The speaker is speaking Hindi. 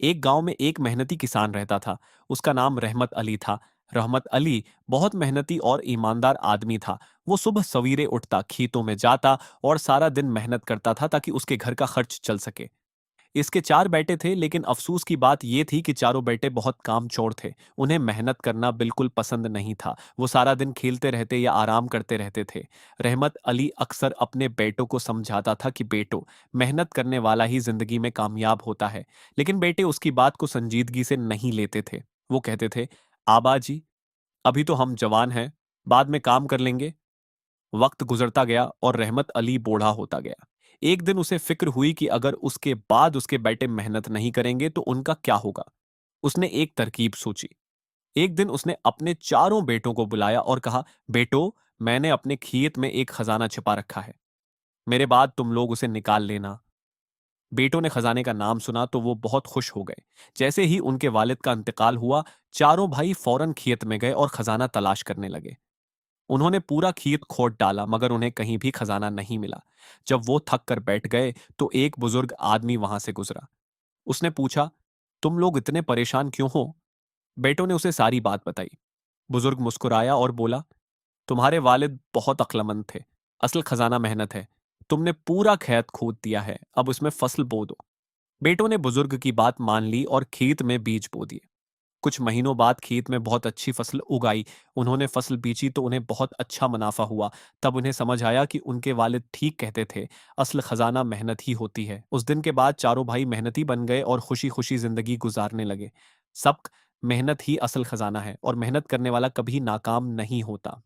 एक गांव में एक मेहनती किसान रहता था। उसका नाम रहमत अली था। रहमत अली बहुत मेहनती और ईमानदार आदमी था। वो सुबह सवेरे उठता, खेतों में जाता और सारा दिन मेहनत करता था ताकि उसके घर का खर्च चल सके। इसके 4 बेटे थे, लेकिन अफ़सोस की बात ये थी कि चारों बेटे बहुत कामचोर थे। उन्हें मेहनत करना बिल्कुल पसंद नहीं था। वो सारा दिन खेलते रहते या आराम करते रहते थे। रहमत अली अक्सर अपने बेटों को समझाता था कि बेटो, मेहनत करने वाला ही ज़िंदगी में कामयाब होता है। लेकिन बेटे उसकी बात को संजीदगी से नहीं लेते थे। वो कहते थे, "आबा जी, अभी तो हम जवान हैं, बाद में काम कर लेंगे।" वक्त गुजरता गया और रहमत अली बूढ़ा होता गया। एक दिन उसे फिक्र हुई कि अगर उसके बाद उसके बेटे मेहनत नहीं करेंगे तो उनका क्या होगा। उसने एक तरकीब सोची। एक दिन उसने अपने चारों बेटों को बुलाया और कहा, बेटो, मैंने अपने खेत में एक खजाना छिपा रखा है। मेरे बाद तुम लोग उसे निकाल लेना। बेटों ने खजाने का नाम सुना तो वो बहुत खुश हो गए। जैसे ही उनके वालिद का इंतकाल हुआ, चारों भाई फौरन खेत में गए और खजाना तलाश करने लगे। उन्होंने पूरा खेत खोद डाला, मगर उन्हें कहीं भी खजाना नहीं मिला। जब वो थक कर बैठ गए तो एक बुजुर्ग आदमी वहां से गुजरा। उसने पूछा, तुम लोग इतने परेशान क्यों हो? बेटों ने उसे सारी बात बताई। बुजुर्ग मुस्कुराया और बोला, तुम्हारे वालिद बहुत अक्लमंद थे। असल खजाना मेहनत है। तुमने पूरा खेत खोद दिया है, अब उसमें फसल बो दो। बेटों ने बुजुर्ग की बात मान ली और खेत में बीज बो दिए। कुछ महीनों बाद खेत में बहुत अच्छी फसल उगाई। उन्होंने फसल बेची तो उन्हें बहुत अच्छा मुनाफा हुआ। तब उन्हें समझ आया कि उनके वालिद ठीक कहते थे, असल खजाना मेहनत ही होती है। उस दिन के बाद चारों भाई मेहनती बन गए और खुशी खुशी जिंदगी गुजारने लगे। सब मेहनत ही असल खजाना है और मेहनत करने वाला कभी नाकाम नहीं होता।